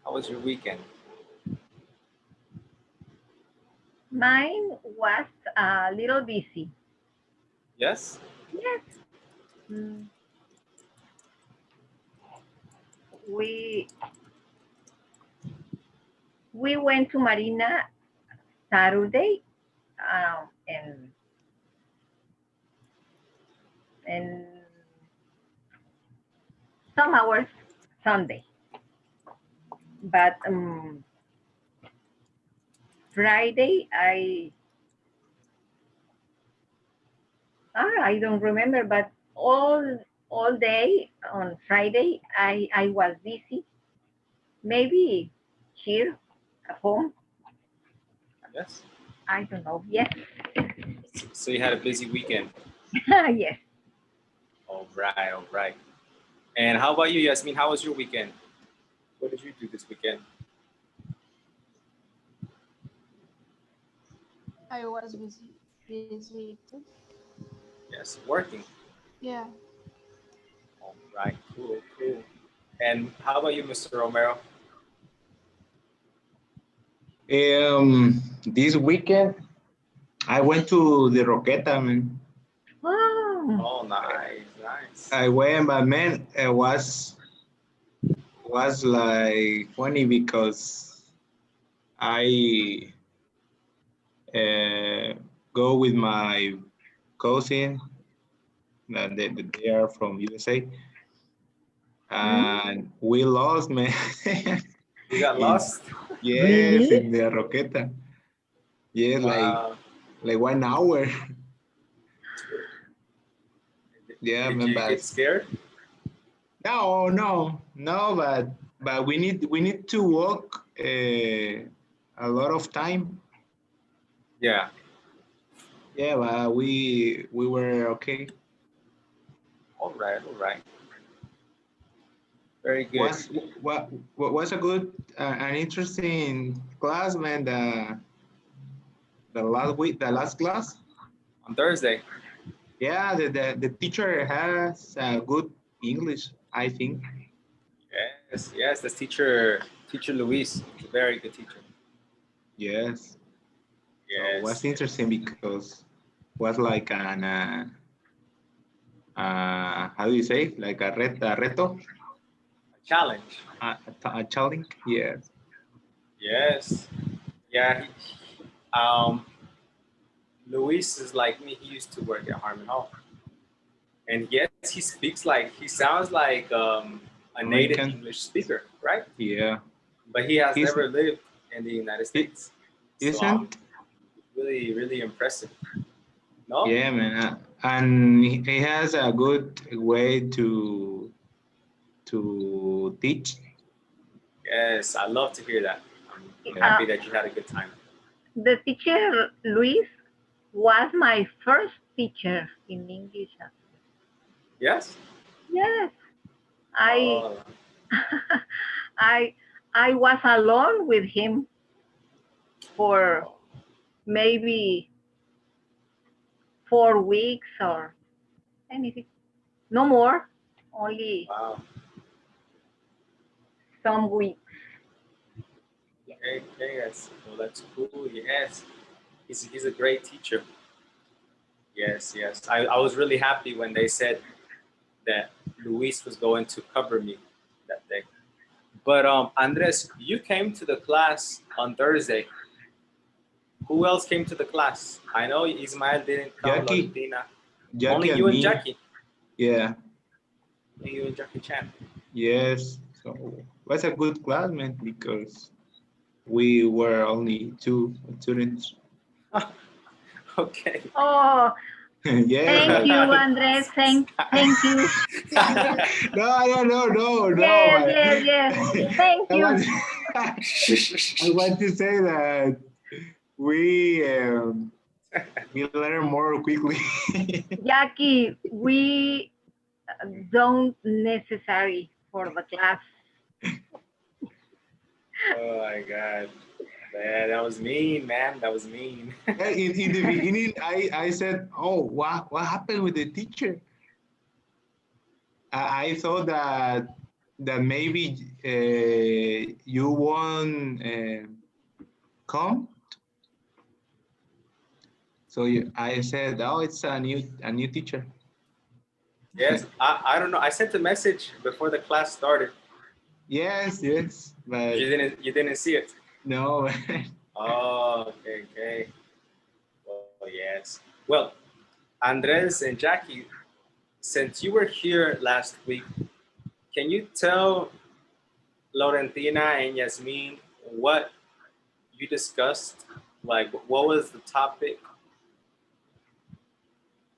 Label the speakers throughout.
Speaker 1: How was your weekend?
Speaker 2: Mine was a little busy.
Speaker 1: Yes?
Speaker 2: Yes. Mm, we we went to Marina Saturday, and some hours Sunday. But Friday, I don't remember, but all day on Friday, I was busy. Maybe here at home.
Speaker 1: Yes?
Speaker 2: I don't know. Yes,
Speaker 1: So you had a busy weekend.
Speaker 2: yes.
Speaker 1: All right, all right. And how about you, Yasmin? How was your weekend? What did you do this weekend?
Speaker 3: I was busy too.
Speaker 1: Yes, working.
Speaker 3: Yeah.
Speaker 1: All right, cool, cool. And how about you, Mr. Romero?
Speaker 4: This weekend I went to the Roqueta, man.
Speaker 2: Oh,
Speaker 1: Oh, nice, nice.
Speaker 4: I went, but man, it was like funny because I uh, go with my cousin. They are from USA,
Speaker 2: mm,
Speaker 4: and we lost, man.
Speaker 1: You got
Speaker 4: In-
Speaker 1: lost?
Speaker 4: yes,
Speaker 2: really?
Speaker 4: in the Roqueta. Yeah,
Speaker 1: Wow.
Speaker 4: like 1 hour. Yeah,
Speaker 1: Did
Speaker 4: man,
Speaker 1: you
Speaker 4: but
Speaker 1: get scared?
Speaker 4: no, but we need to walk a lot of time.
Speaker 1: Yeah.
Speaker 4: Yeah, but we were okay.
Speaker 1: All right, all right. Very good.
Speaker 4: Was what was a good an interesting class, man. The last class.
Speaker 1: On Thursday.
Speaker 4: Yeah, the teacher has good English, I think.
Speaker 1: Yes, yes. That's teacher Luis. He's a very good teacher.
Speaker 4: Yes. So it was
Speaker 1: Yes, yes.
Speaker 4: interesting because was like an how do you say, like a reto,
Speaker 1: A challenge.
Speaker 4: a challenge. Yes.
Speaker 1: Yes. Yeah. Um, Luis is like me. He used to work at Harmon Hall, and yes, he sounds like a native
Speaker 4: American.
Speaker 1: English speaker, right?
Speaker 4: Yeah.
Speaker 1: But he has
Speaker 4: He's
Speaker 1: never lived in the United
Speaker 4: he
Speaker 1: States, so
Speaker 4: isn't.
Speaker 1: really, really impressive. No?
Speaker 4: Yeah, man. And he has a good way to teach.
Speaker 1: Yes, I love to hear that. I'm
Speaker 4: Yeah.
Speaker 2: Uh,
Speaker 1: happy that you had a good time.
Speaker 2: the teacher Luis was my first teacher in English.
Speaker 1: Yes?
Speaker 2: Yes, I
Speaker 1: Oh,
Speaker 2: I I was alone with him for
Speaker 1: oh,
Speaker 2: maybe 4 weeks or anything. No more, only
Speaker 1: wow.
Speaker 2: some weeks.
Speaker 1: Okay, okay, that's cool. Yes, he's a great teacher. Yes, yes. I was really happy when they said that Luis was going to cover me that day. But Andres, you came to the class on Thursday. Who else came to the class? I know Ismael didn't come,
Speaker 4: Jackie,
Speaker 1: Lolitina.
Speaker 4: Jackie
Speaker 1: Only
Speaker 4: and
Speaker 1: you and
Speaker 4: me.
Speaker 1: Jackie.
Speaker 4: Yeah.
Speaker 1: Only you and Jackie Chan.
Speaker 4: Yes. So it was a good class, man, because we were only two students.
Speaker 1: Okay.
Speaker 2: Oh,
Speaker 4: Yes,
Speaker 2: thank
Speaker 4: but
Speaker 2: you, Andres. Thank you.
Speaker 4: no,
Speaker 2: Yes,
Speaker 4: but
Speaker 2: yes, yes. Thank
Speaker 4: I
Speaker 2: you,
Speaker 4: want I want to say that we we learn more quickly.
Speaker 2: Jackie. We don't necessary for the class.
Speaker 1: Oh my God. Man, that was mean, man. That was mean.
Speaker 4: In the beginning, I said, "Oh, what happened with the teacher?" I thought that maybe you won't come. So I said, "Oh, it's a new teacher."
Speaker 1: Yes, I don't know. I sent a message before the class started.
Speaker 4: Yes, yes, but
Speaker 1: You didn't see it.
Speaker 4: no.
Speaker 1: Oh, okay, okay. Well, yes. Well, Andres and Jackie, since you were here last week, can you tell Laurentina and Yasmin what you discussed? Like, what was the topic?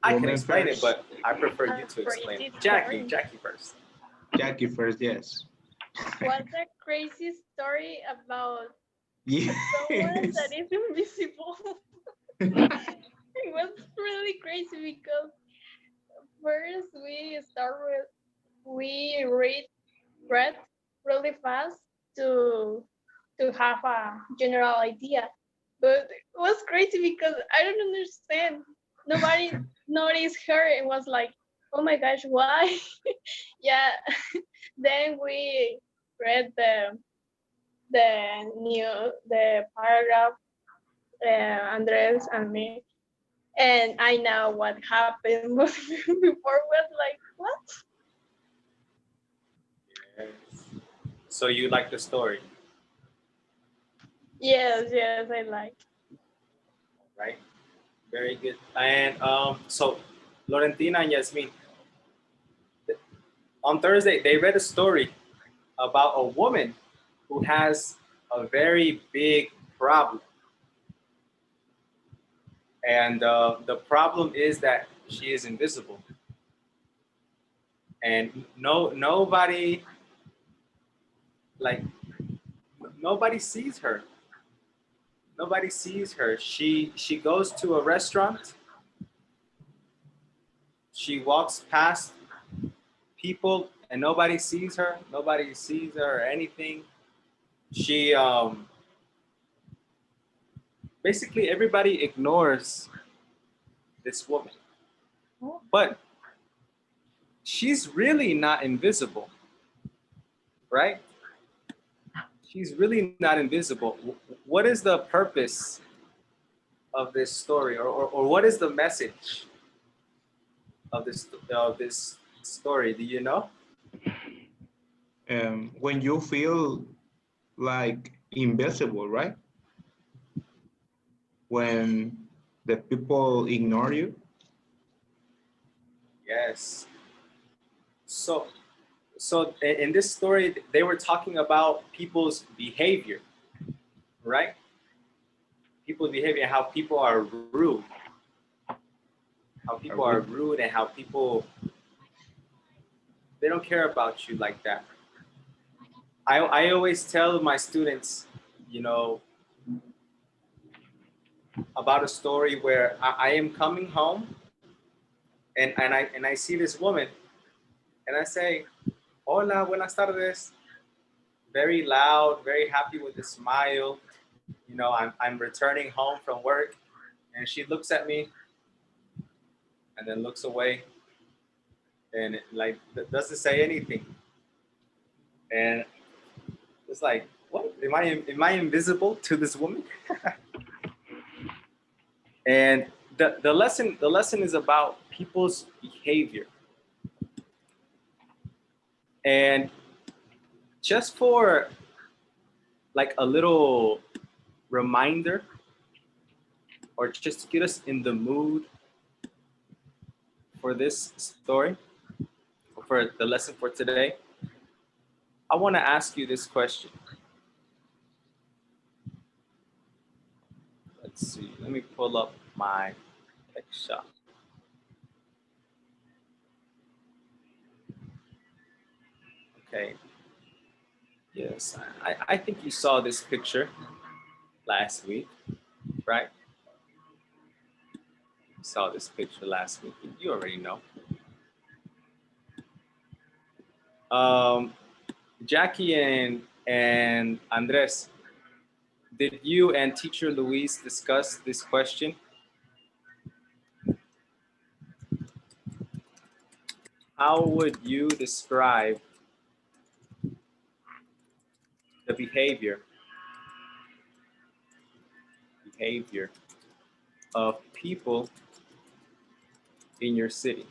Speaker 1: I can
Speaker 4: Woman
Speaker 1: explain it,
Speaker 4: first.
Speaker 1: but I prefer you to explain it. Jackie first.
Speaker 4: Jackie first, yes.
Speaker 3: What's a crazy story about someone that
Speaker 4: Yes.
Speaker 3: is invisible? It was really crazy because first we read really fast to have a general idea, but it was crazy because I don't understand. Nobody noticed her and was like, "Oh my gosh, why?" Yeah. Then we read the paragraph, Andres and me, and I know what happened. But before was like, what?
Speaker 1: Yes. So you like the story,
Speaker 3: Yes, I like.
Speaker 1: right? Very good. And so Laurentina and Yasmin, on Thursday they read a story about a woman who has a very big problem, and the problem is that she is invisible, and nobody like nobody sees her. Nobody sees her. She goes to a restaurant. She walks past people, and nobody sees her. Nobody sees her or anything. She basically everybody ignores this woman, but she's really not invisible, right? She's really not invisible. What is the purpose of this story, or what is the message of this story? Do you know?
Speaker 4: When you feel like invisible, right? When the people ignore you.
Speaker 1: Yes. So so in this story they were talking about people's behavior, right? People's behavior, how people are rude, and how people they don't care about you like that. I always tell my students, you know, about a story where I am coming home and I see this woman and I say, "Hola, buenas tardes." Very loud, very happy with a smile. You know, I'm returning home from work, and she looks at me and then looks away and like doesn't say anything. And it's like, what? Am I invisible to this woman? And the lesson is about people's behavior. And just for like a little reminder, or just to get us in the mood for this story, for the lesson for today, I want to ask you this question. Let's see. Let me pull up my picture. Okay. Yes, I think you saw this picture last week, right? You saw this picture last week. You already know. Um, Jackie and Andres, did you and teacher Luis discuss this question? How would you describe the behavior of people in your city?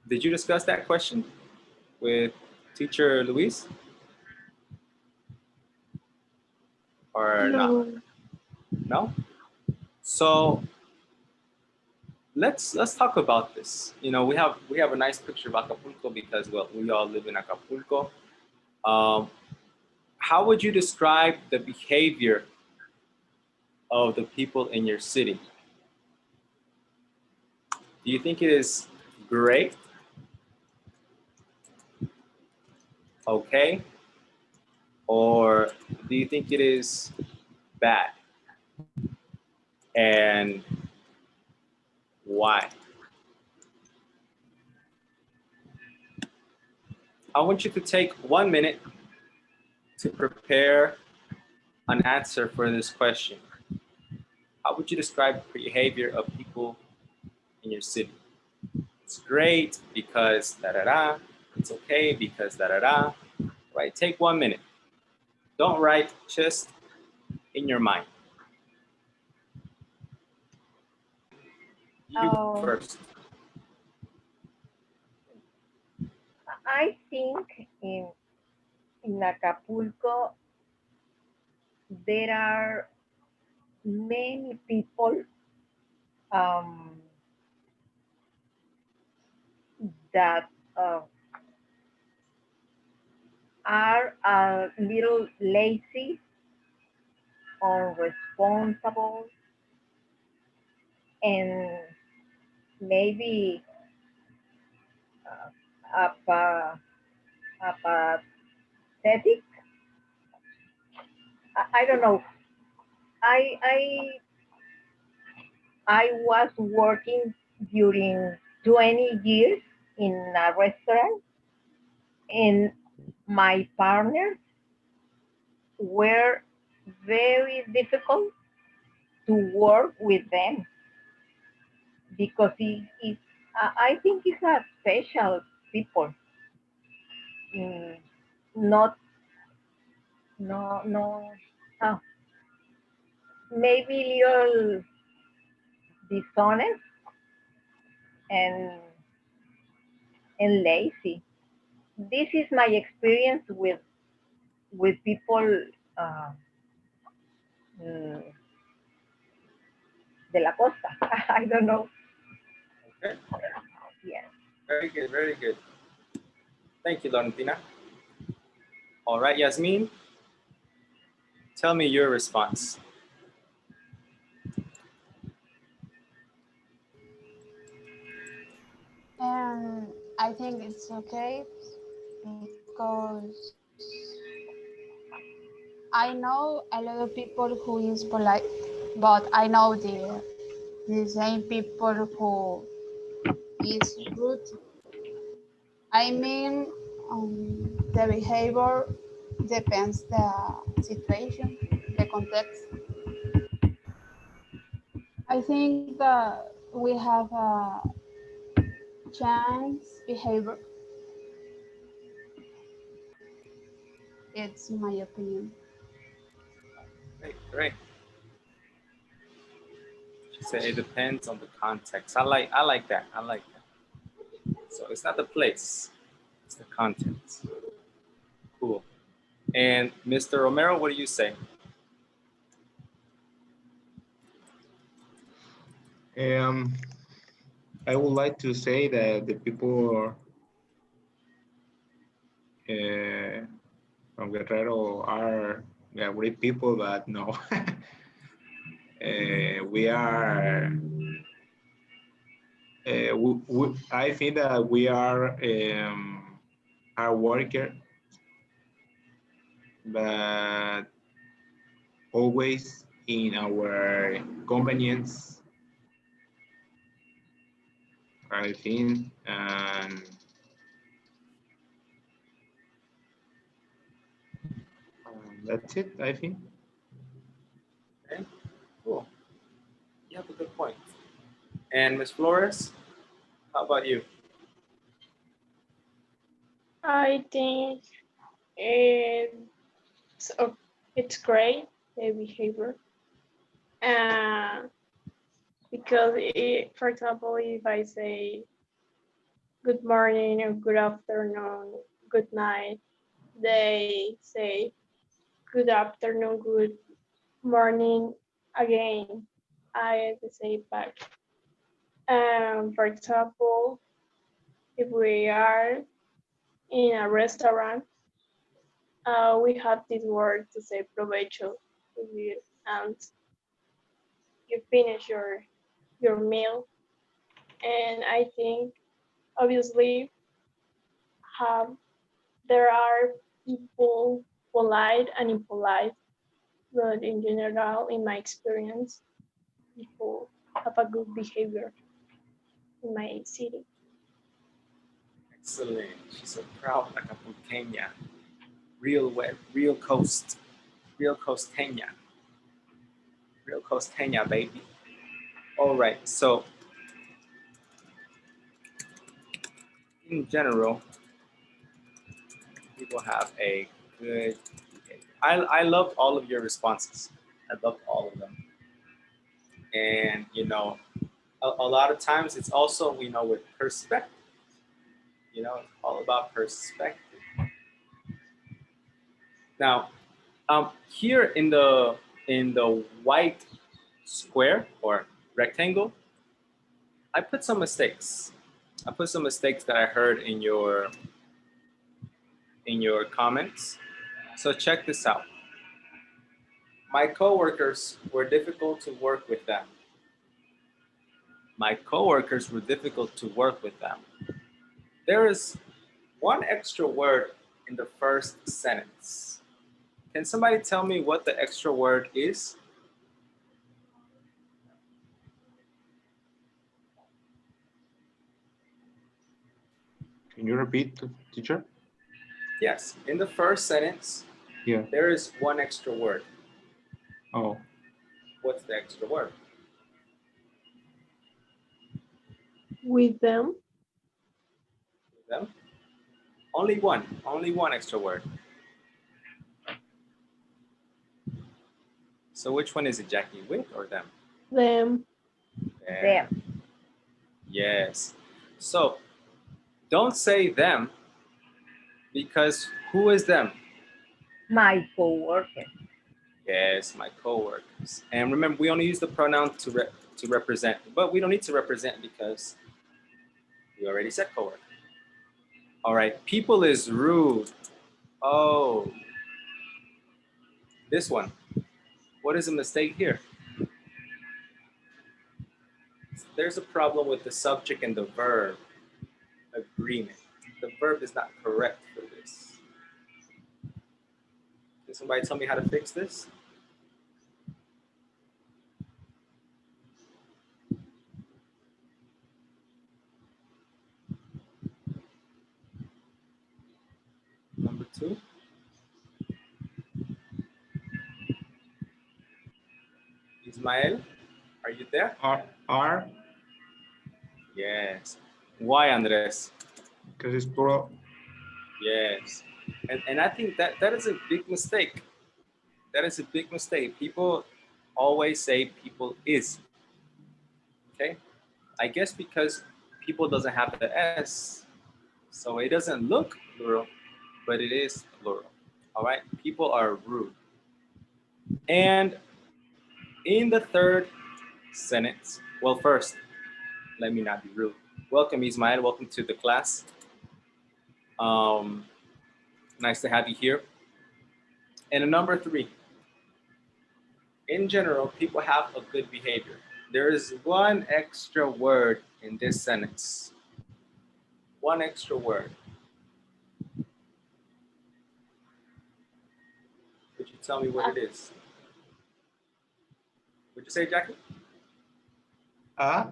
Speaker 1: Did you discuss that question with teacher Luis? Or not? No? So let's talk about this. You know, we have a nice picture of Acapulco because, well, we all live in Acapulco. How would you describe the behavior of the people in your city? Do you think it is great? Okay? Or do you think it is bad? And why? I want you to take 1 minute to prepare an answer for this question. How would you describe the behavior of people in your city? It's great because da-da-da. It's okay because da-da-da. Right, take 1 minute. Don't write, just in your mind. You first.
Speaker 2: I think in Acapulco there are many people that are a little lazy, unresponsible, and maybe apathetic. I don't know. I I I was working during 20 years in a restaurant, and my partners were very difficult to work with them because I think it's a special people. Mm, not no uh, maybe little dishonest and lazy. This is my experience with people uh, mm, de la costa. I don't know.
Speaker 1: Okay.
Speaker 2: Yes.
Speaker 1: Very good, very good. Thank you, Laurentina. All right, Yasmin, tell me your response.
Speaker 5: I think it's okay because I know a lot of people who is polite, but I know the same people who is rude. I mean, the behavior depends the situation, the context. I think that we have a chance behavior. It's my opinion.
Speaker 1: Great, great. She said it depends on the context. I like that. I like that. So it's not the place, it's the context. Cool. And Mr. Romero, what do you say?
Speaker 4: I would like to say that the people from Guerrero are great people, but no. We are, I think that we are hard worker, but always in our convenience, I think. And That's it, I think.
Speaker 1: Okay, cool. You have a good point. And Ms. Flores, how about you?
Speaker 3: I think it's, it's great, the behavior. Because for example, if I say good morning or good afternoon, good night, they say good afternoon, good morning again. I have to say it back. For example, if we are in a restaurant, we have this word to say provecho, and you finish your meal. And I think obviously have there are people polite and impolite, but in general, in my experience, people have a good behavior in my city.
Speaker 1: Excellent. She's so proud, Acapulqueña. Real wet, real coast. Real costeña. Real costeña, baby. All right, so in general, people have a good behavior. I loved all of your responses. I loved all of them. And, you know, a lot of times it's also, you know, with perspective. You know, it's all about perspective. Now, here in the white square or rectangle, I put some mistakes. I put some mistakes that I heard in your comments. So check this out. My coworkers were difficult to work with them. My coworkers were difficult to work with them. There is one extra word in the first sentence. Can somebody tell me what the extra word is?
Speaker 4: Can you repeat, teacher?
Speaker 1: Yes, in the first sentence,
Speaker 4: Yeah.
Speaker 1: there is one extra word.
Speaker 4: Oh,
Speaker 1: What's the extra word?
Speaker 3: With them,
Speaker 1: Them? Only one extra word. So which one is it, Jackie? With or them?
Speaker 3: them,
Speaker 2: Them.
Speaker 1: Yes. So don't say them because who is them?
Speaker 2: My coworker.
Speaker 1: Yes, my coworkers. And remember, we only use the pronoun to represent, but we don't need to represent because we already said coworker. All right, people is rude. Oh, this one. What is a mistake here? There's a problem with the subject and the verb agreement. The verb is not correct for this. Can somebody tell me how to fix this? Number 2. Ismael, are you there?
Speaker 4: R,
Speaker 1: Yes. Why, Andres?
Speaker 4: because it's plural.
Speaker 1: Yes. And I think that is a big mistake. That is a big mistake. People always say people is. Okay? I guess because people doesn't have the S, so it doesn't look plural, but it is plural. All right? People are rude. And in the third sentence, well, first, let me not be rude. Welcome, Ismael. Welcome to the class. Nice to have you here. And number 3, in general, people have a good behavior. There is one extra word in this sentence. One extra word. Could you tell me what it is? Would you say, Jackie?
Speaker 3: uh,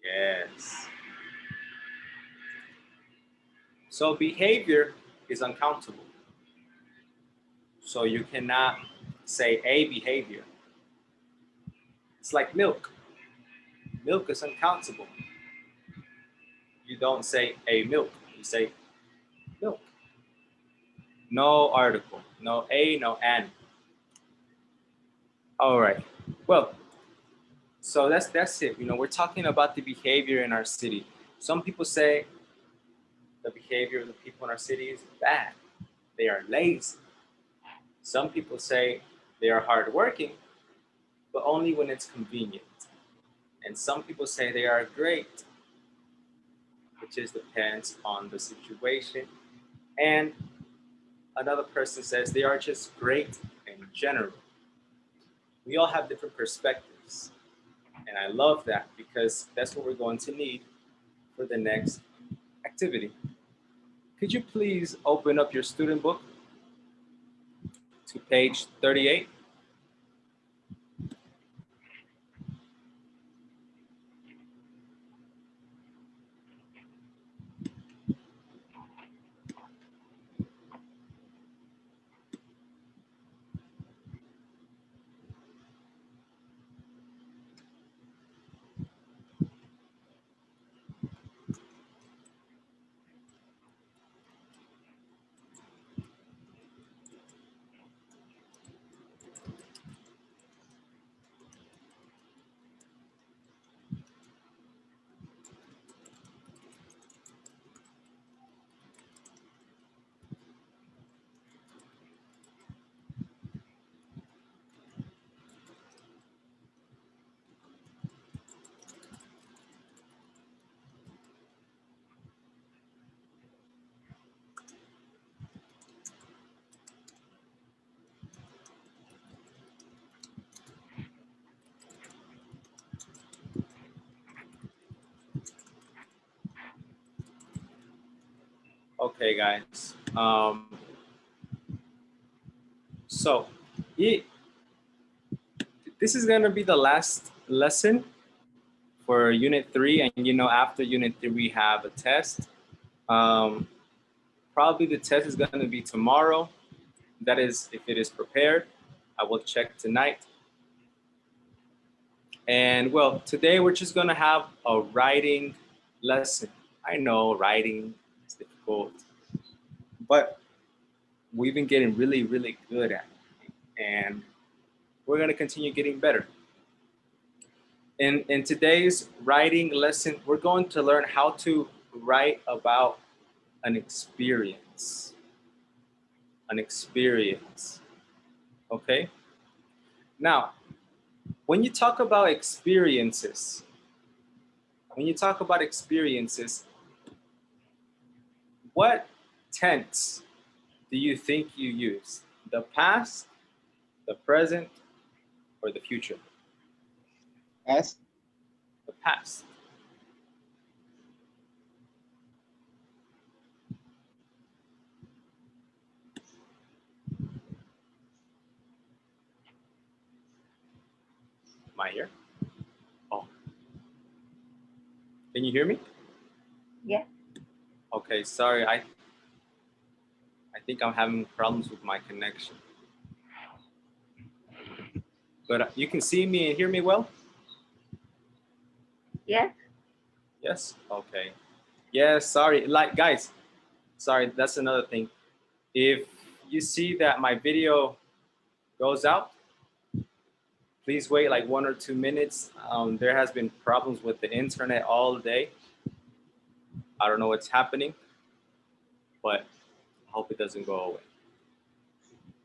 Speaker 1: Yes. So behavior is uncountable. So you cannot say a behavior. It's like milk. Milk is uncountable. You don't say a milk, you say milk. No article, no a, no an. All right. Well, so that's it. You know, we're talking about the behavior in our city. Some people say the behavior of the people in our city is bad. They are lazy. Some people say they are hardworking, but only when it's convenient. And some people say they are great, which just depends on the situation. And another person says they are just great in general. We all have different perspectives. And I love that because that's what we're going to need for the next activity. Could you please open up your student book to page 38? Okay, guys. So this is gonna be the last lesson for Unit 3, and you know after Unit 3 we have a test. Probably the test is gonna be tomorrow. That is, if it is prepared. I will check tonight. And well, today we're just gonna have a writing lesson. I know writing is difficult, but we've been getting really, really good at it. And we're gonna continue getting better. In today's writing lesson, we're going to learn how to write about an experience. An experience, okay? Now, when you talk about experiences, what tense do you think you use? The past, the present, or the future?
Speaker 4: Yes.
Speaker 1: The past. Am I here? Oh. Can you hear me?
Speaker 2: Yes.
Speaker 1: Okay, sorry. I think I'm having problems with my connection. But you can see me and hear me well?
Speaker 2: Yes.
Speaker 1: Yes? Okay. Yes, sorry. Like, guys, sorry, that's another thing. If you see that my video goes out, please wait like 1 or 2 minutes. There has been problems with the internet all day. I don't know what's happening, but I hope it doesn't go away.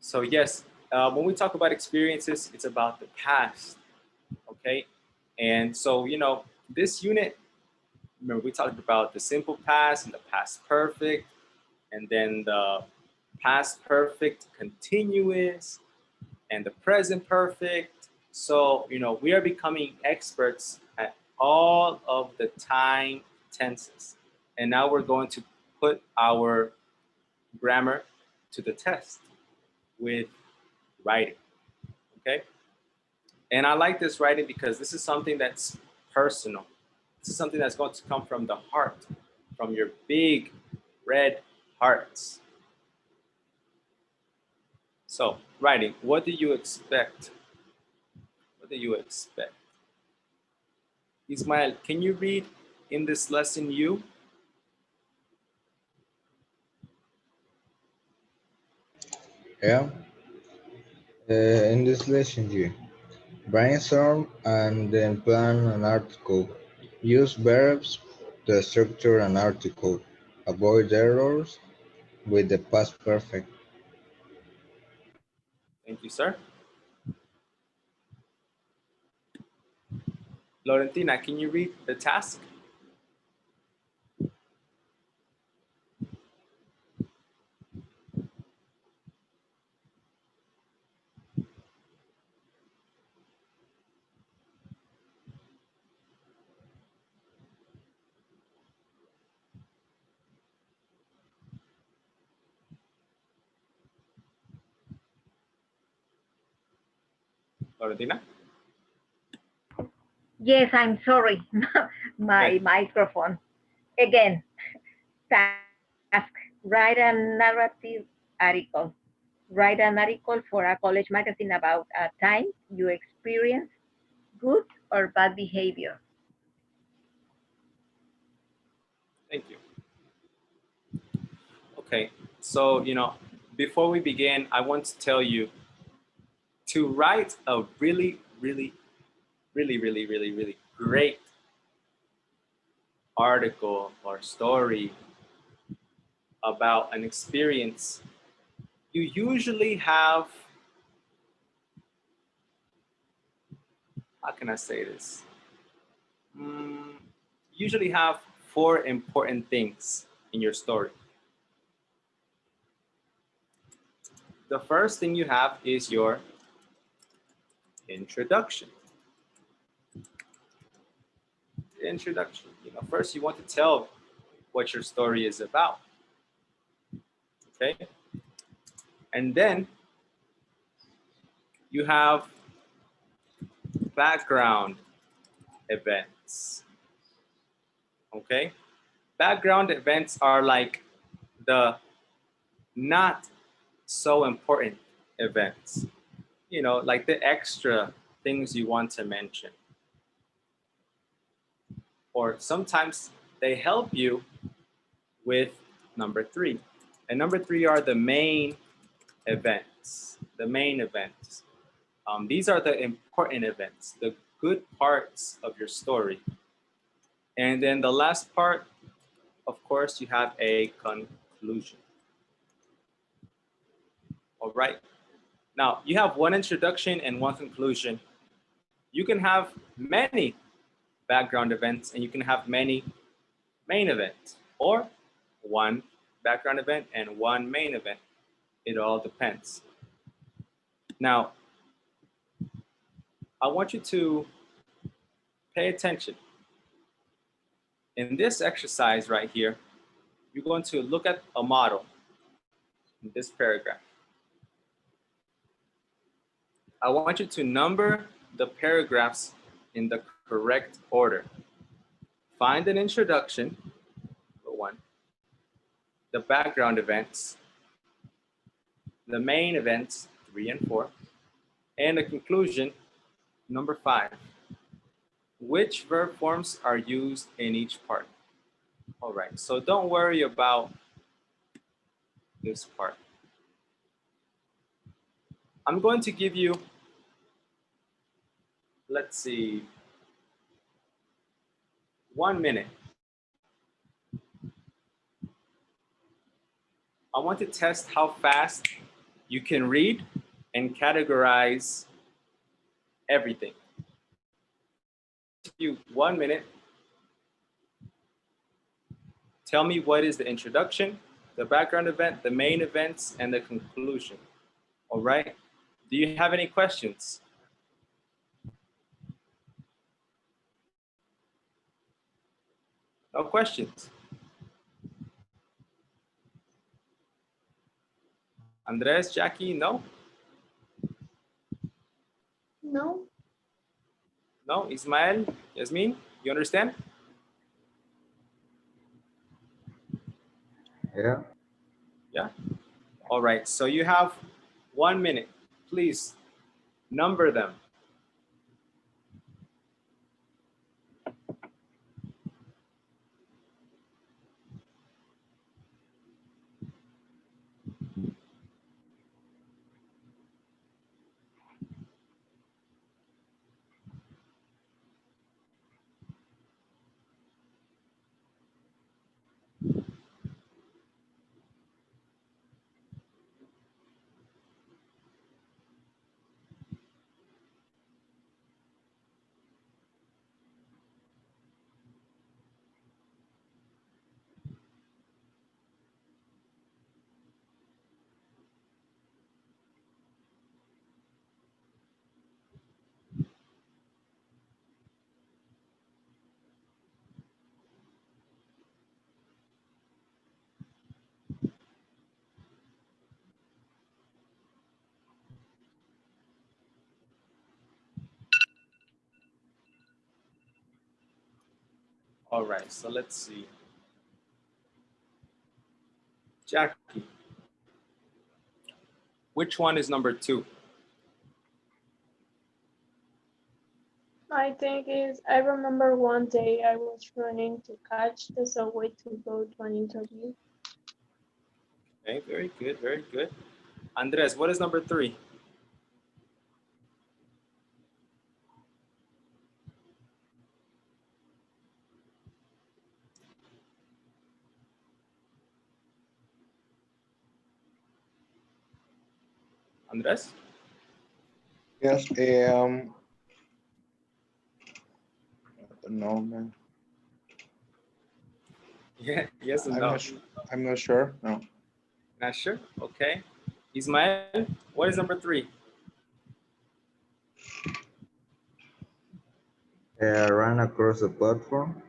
Speaker 1: So yes, when we talk about experiences, it's about the past, okay? And so, you know, this unit, remember we talked about the simple past and the past perfect, and then the past perfect continuous, and the present perfect. So, you know, we are becoming experts at all of the time tenses. And now we're going to put our grammar to the test with writing, okay? And I like this writing because this is something that's personal. This is something that's going to come from the heart, from your big red hearts. So, writing, what do you expect? What do you expect? Ismael, can you read in this lesson you?
Speaker 6: Yeah. In this lesson, you brainstorm and then plan an article. Use verbs to structure an article. Avoid errors with the past perfect.
Speaker 1: Thank you, sir. Laurentina, can you read the task? Laurentina?
Speaker 2: Yes, I'm sorry. My
Speaker 1: Okay.
Speaker 2: microphone. Again, task. Write a narrative article. Write an article for a college magazine about a time you experience good or bad behavior.
Speaker 1: Thank you. Okay, so, before we begin, I want to tell you to write a really, really, really, really, really, really great article or story about an experience. You usually have, how can I say this? Usually have four important things in your story. The first thing you have is your introduction. Introduction. First you want to tell what your story is about. Okay? And then you have background events. Okay? Background events are like the not so important events, like the extra things you want to mention. Or sometimes they help you with number three. And number three are the main events. The main events. These are the important events, the good parts of your story. And then the last part, of course, you have a conclusion. All right. Now, you have one introduction and one conclusion. You can have many background events and you can have many main events, or one background event and one main event. It all depends. Now, I want you to pay attention. In this exercise right here, you're going to look at a model in this paragraph. I want you to number the paragraphs in the correct order. Find an introduction, number one, the background events, the main events, 3 and 4, and the conclusion, number 5. Which verb forms are used in each part? All right, so don't worry about this part. I'm going to give you, let's see, 1 minute. I want to test how fast you can read and categorize everything. Give you 1 minute. Tell me what is the introduction, the background event, the main events, and the conclusion. All right. Do you have any questions? No questions. Andres, Jackie, no?
Speaker 3: No.
Speaker 1: No? Ismael, Yasmin, you understand?
Speaker 6: Yeah.
Speaker 1: Yeah. All right. So you have 1 minute. Please number them. All right, so let's see. Jackie, which one is number 2?
Speaker 3: I think is I remember one day I was running to catch the subway to go to an interview.
Speaker 1: Okay, very good, very good. Andres, what is number 3? Andres?
Speaker 4: Yes. I don't know, man.
Speaker 1: Yeah, yes and
Speaker 4: I'm
Speaker 1: no.
Speaker 4: not. I'm not sure. No.
Speaker 1: Not sure? Okay. Ismael, what is number 3?
Speaker 6: Run across the platform.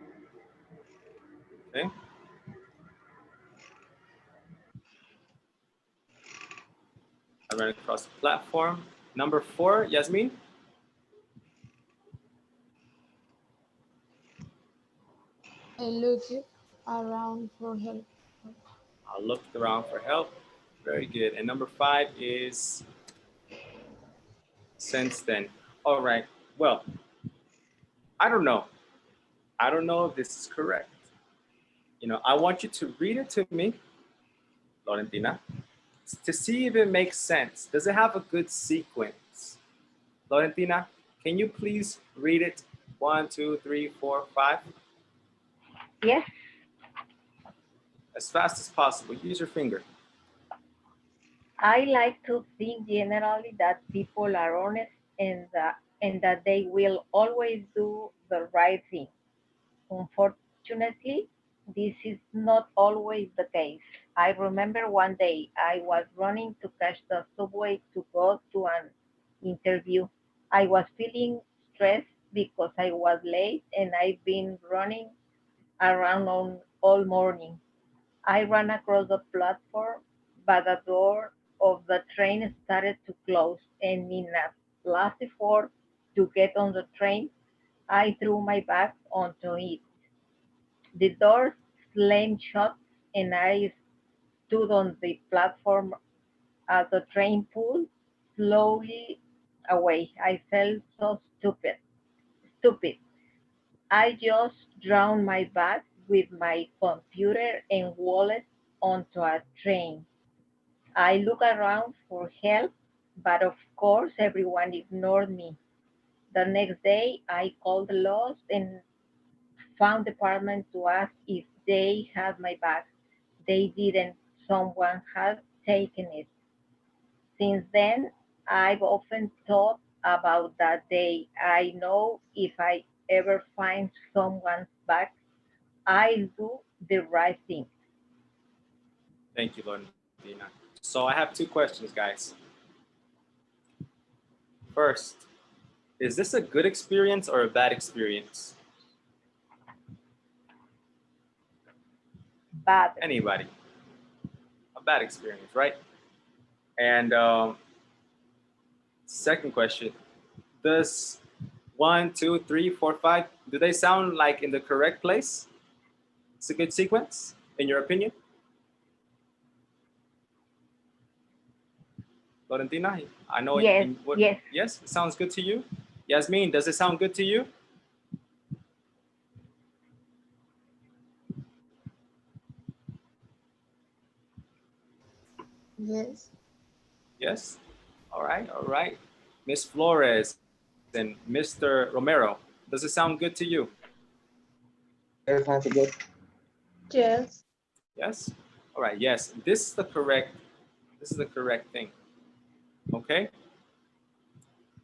Speaker 1: Okay. I ran across the platform. Number 4, Yasmin?
Speaker 5: I look around for help.
Speaker 1: I looked around for help. Very good. And number 5 is since then. All right. Well, I don't know. I don't know if this is correct. I want you to read it to me, Laurentina, to see if it makes sense. Does it have a good sequence? Laurentina, can you please read it? 1, 2, 3, 4, 5.
Speaker 2: Yes,
Speaker 1: As fast as possible. Use your finger.
Speaker 2: I like to think generally that people are honest and that they will always do the right thing. Unfortunately, this is not always the case. I remember one day I was running to catch the subway to go to an interview. I was feeling stressed because I was late and I've been running around all morning. I ran across the platform, but the door of the train started to close, and in a last effort to get on the train, I threw my bag onto it. The door slammed shut, and I stood on the platform as the train pulled slowly away. I felt so stupid. I just drowned my bag with my computer and wallet onto a train. I looked around for help, but of course everyone ignored me. The next day, I called the Lost and found department to ask if they had my bag. They didn't. Someone had taken it. Since then, I've often thought about that day. I know if I ever find someone's bag, I'll do the right thing.
Speaker 1: Thank you, Laurentina. So I have 2 questions, guys. First, is this a good experience or a bad experience?
Speaker 2: But
Speaker 1: Anybody? A bad experience, right? And second question, does 1, 2, 3, 4, 5, do they sound like in the correct place? It's a good sequence, in your opinion? Florentina, I know
Speaker 2: Yes, yes.
Speaker 1: Yes, it sounds good to you. Yasmin, does it sound good to you?
Speaker 5: Yes.
Speaker 1: Yes. All right, all right. Miss Flores and Mr. Romero, does it sound good to you?
Speaker 6: Yes, sounds good.
Speaker 3: Yes.
Speaker 1: Yes. All right. Yes. This is the correct thing. Okay.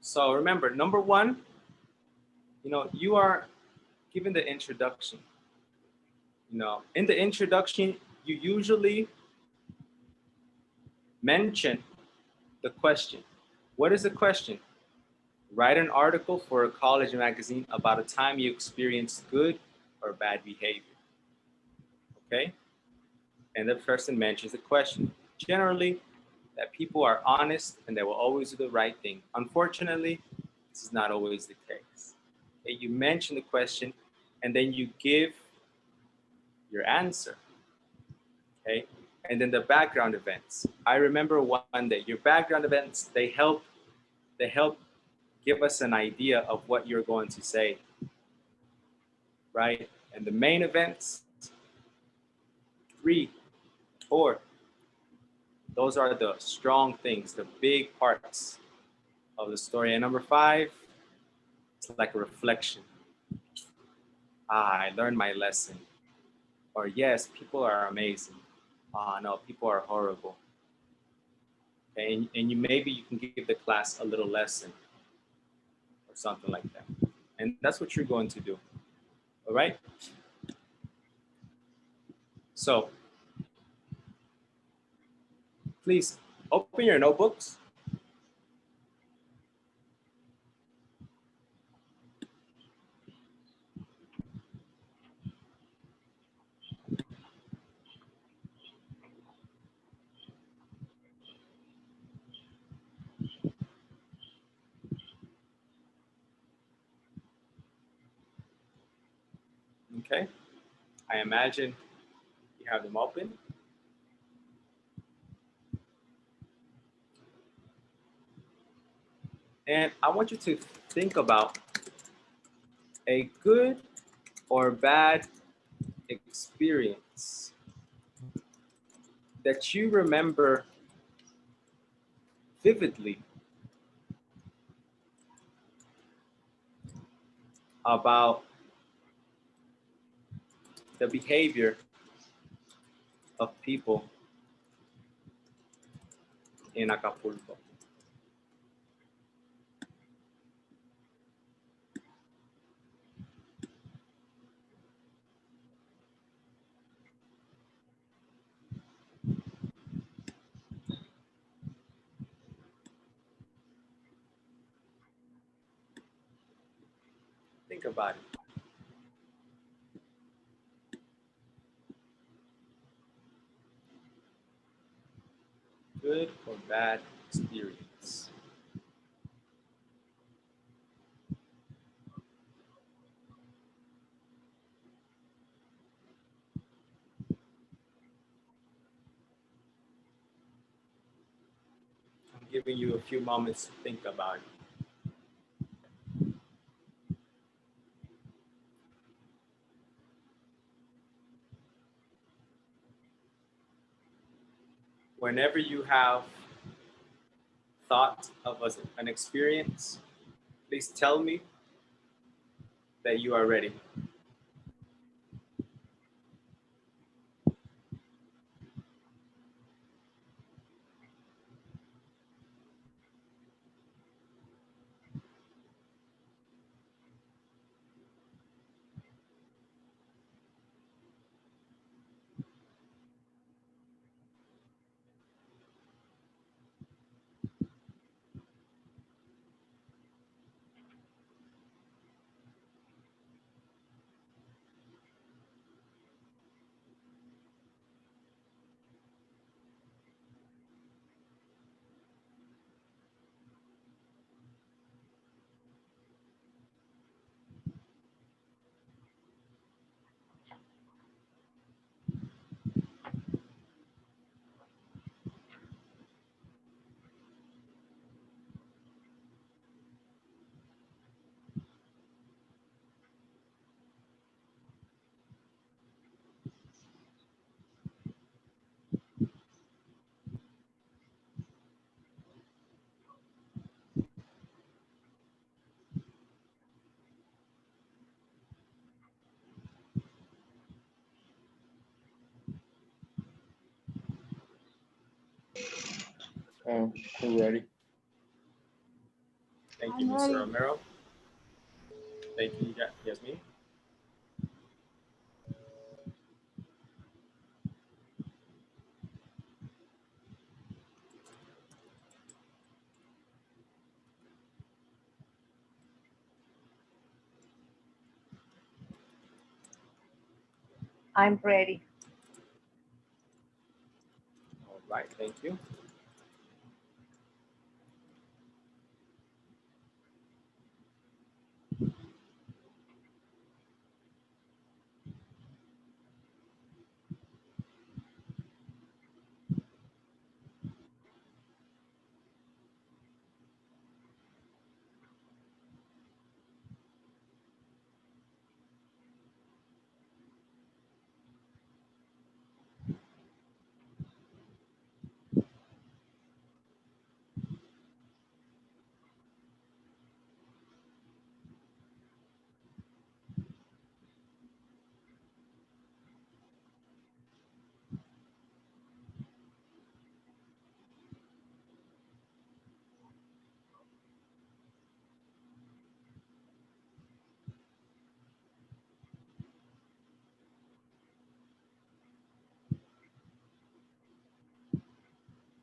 Speaker 1: So remember, number one, you are given the introduction. In the introduction, you usually mention the question. What is the question? Write an article for a college magazine about a time you experienced good or bad behavior. Okay? And the person mentions the question. Generally, that people are honest and they will always do the right thing. Unfortunately, this is not always the case. Okay? You mention the question and then you give your answer. Okay? And then the background events. I remember one day your background events, they help give us an idea of what you're going to say, right? And the main events, 3, 4, those are the strong things, the big parts of the story. And number 5, it's like a reflection. I learned my lesson. Or yes, people are amazing. No, people are horrible. Okay? And you can give the class a little lesson or something like that. And that's what you're going to do. All right? So please open your notebooks. Okay? I imagine you have them open. And I want you to think about a good or bad experience that you remember vividly about the behavior of people in Acapulco. Think about it. Good or bad experience. I'm giving you a few moments to think about it. Whenever you have thought of an experience, please tell me that you are ready.
Speaker 6: Who ready?
Speaker 1: Thank you,
Speaker 5: I'm
Speaker 1: Mr.
Speaker 5: ready.
Speaker 1: Romero. Thank you, Yasmin.
Speaker 2: I'm ready.
Speaker 1: All right, thank you.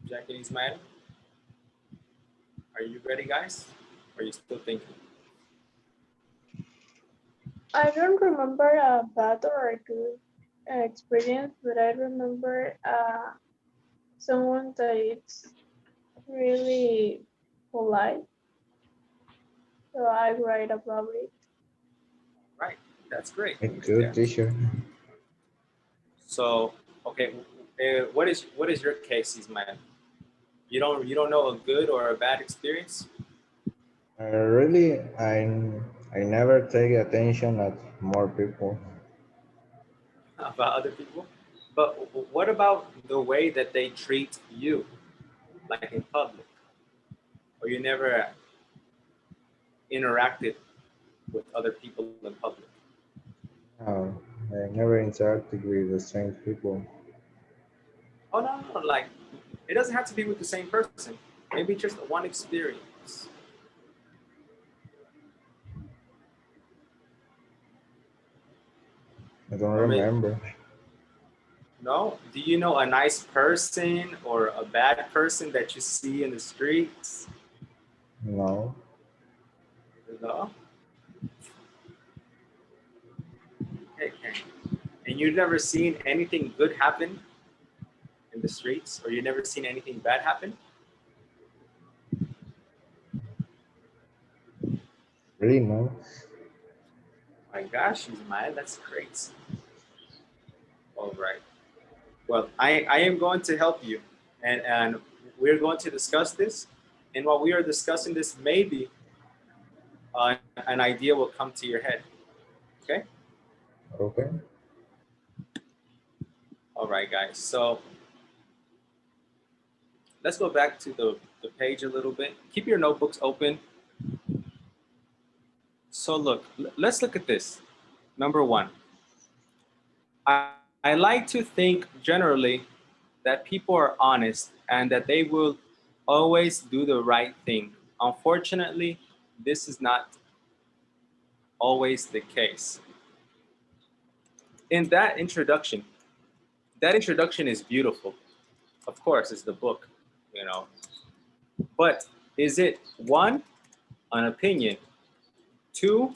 Speaker 1: Jack and Ismael, are you ready, guys? Or are you still thinking?
Speaker 3: I don't remember a bad or a good experience, but I remember someone that it's really polite. So I write about it.
Speaker 1: Right, that's great.
Speaker 4: A
Speaker 1: Yeah.
Speaker 4: good teacher.
Speaker 1: So, okay, what is your case, Ismael? You don't know a good or a bad experience
Speaker 4: Really, I never take attention at more people.
Speaker 1: about other people, but what about the way that they treat you, like in public, or you never interacted with other people in public?
Speaker 4: I never interacted with the same people.
Speaker 1: Oh no, like it doesn't have to be with the same person. Maybe just one experience.
Speaker 4: I don't
Speaker 1: Or maybe
Speaker 4: remember.
Speaker 1: no. Do you know a nice person or a bad person that you see in the streets?
Speaker 4: No,
Speaker 1: No. Okay. And you've never seen anything good happen in the streets, or you've never seen anything bad happen?
Speaker 4: really no.
Speaker 1: My gosh, Ismael, that's great. All right. Well, I am going to help you, and we're going to discuss this. And while we are discussing this, maybe an idea will come to your head. Okay.
Speaker 4: Okay.
Speaker 1: All right, guys. So let's go back to the page a little bit. Keep your notebooks open. So look, let's look at this. Number one, I like to think generally that people are honest and that they will always do the right thing. Unfortunately, this is not always the case. In that introduction is beautiful. Of course, it's the book, you know. But is it one, an opinion, two,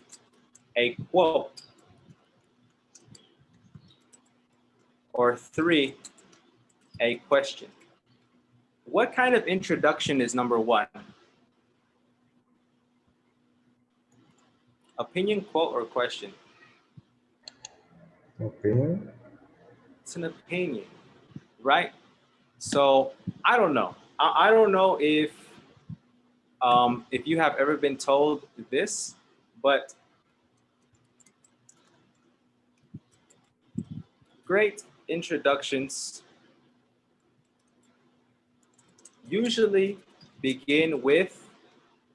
Speaker 1: a quote, or three, a question? What kind of introduction is number one? Opinion, quote, or question?
Speaker 4: Opinion?
Speaker 1: It's an opinion, right? So I don't know. I don't know if you have ever been told this, but great introductions usually begin with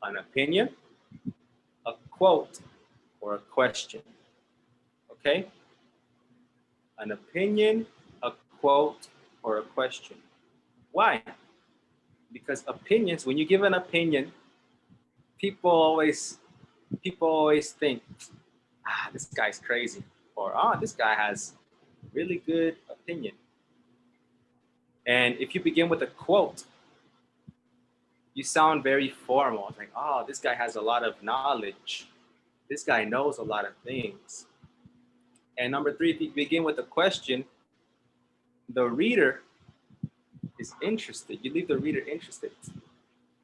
Speaker 1: an opinion, a quote, or a question. Okay? An opinion, a quote, or a question. Why? Because opinions, when you give an opinion, people always think, this guy's crazy, or this guy has really good opinion. And if you begin with a quote, you sound very formal. It's like, oh, this guy has a lot of knowledge. This guy knows a lot of things. And number three, if you begin with a question, the reader is interested. You leave the reader interested.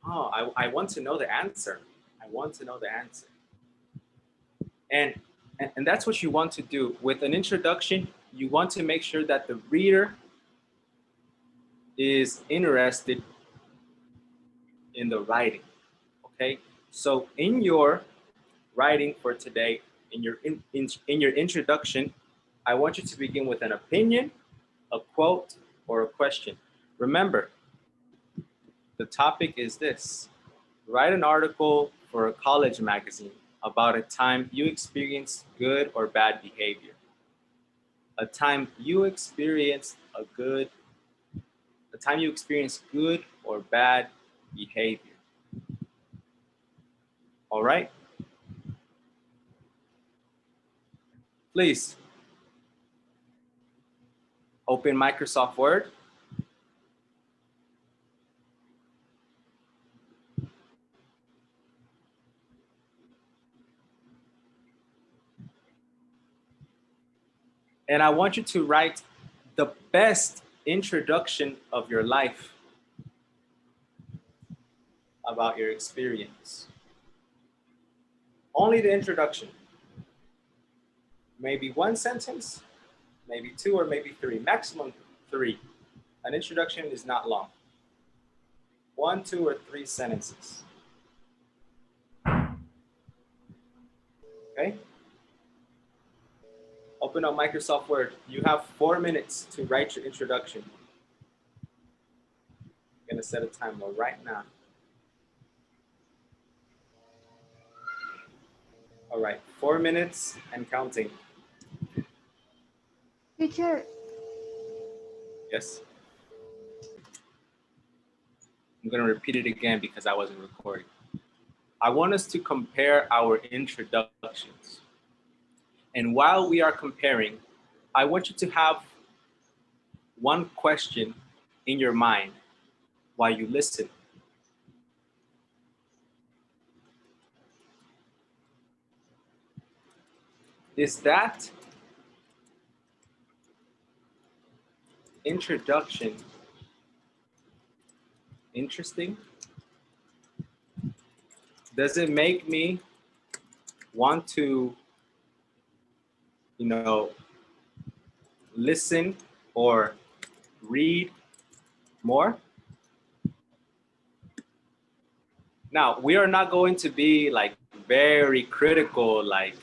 Speaker 1: Oh, I want to know the answer. I want to know the answer. And that's what you want to do. With an introduction, you want to make sure that the reader is interested in the writing, okay? So in your writing for today, in your introduction, I want you to begin with an opinion, a quote, or a question. Remember, the topic is this: write an article for a college magazine about a time you experienced good or bad behavior. A time you experienced good or bad behavior. All right? Please open Microsoft Word. And I want you to write the best introduction of your life about your experience. Only the introduction. Maybe one sentence, maybe two, or maybe three, maximum three. An introduction is not long. 1, 2, or 3 sentences. Okay? Open up Microsoft Word. You have 4 minutes to write your introduction. I'm gonna set a timer right now. All right, 4 minutes and counting.
Speaker 5: Teacher,
Speaker 1: Yes. I'm gonna repeat it again because I wasn't recording. I want us to compare our introductions. And while we are comparing, I want you to have one question in your mind while you listen. Is that introduction interesting? Does it make me want to, listen or read more? Now, we are not going to be like very critical, like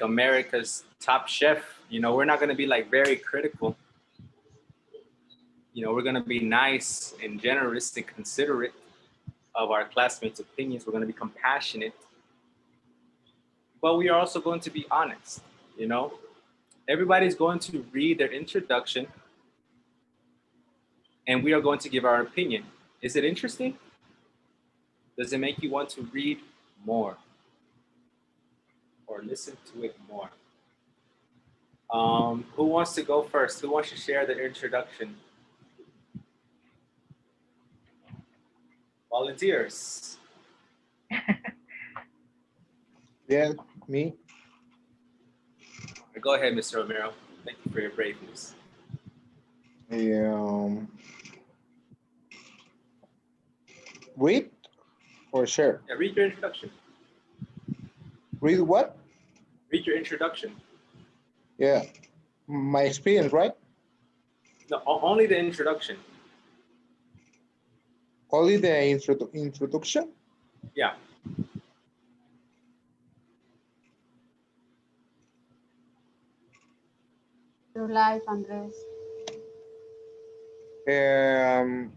Speaker 1: America's Top Chef. We're not going to be like very critical. We're going to be nice and generous and considerate of our classmates' opinions. We're going to be compassionate. But we are also going to be honest, Everybody's going to read their introduction and we are going to give our opinion. Is it interesting? Does it make you want to read more or listen to it more? Who wants to go first? Who wants to share their introduction? Volunteers.
Speaker 6: Yeah, me.
Speaker 1: Go ahead, Mr. Romero. Thank you for your braveness.
Speaker 6: Read or share?
Speaker 1: Yeah, read your introduction.
Speaker 6: Read what?
Speaker 1: Read your introduction.
Speaker 6: Yeah, my experience, right?
Speaker 1: No, only the introduction.
Speaker 6: Only the introduction?
Speaker 1: Yeah.
Speaker 5: your life, Andres.
Speaker 6: The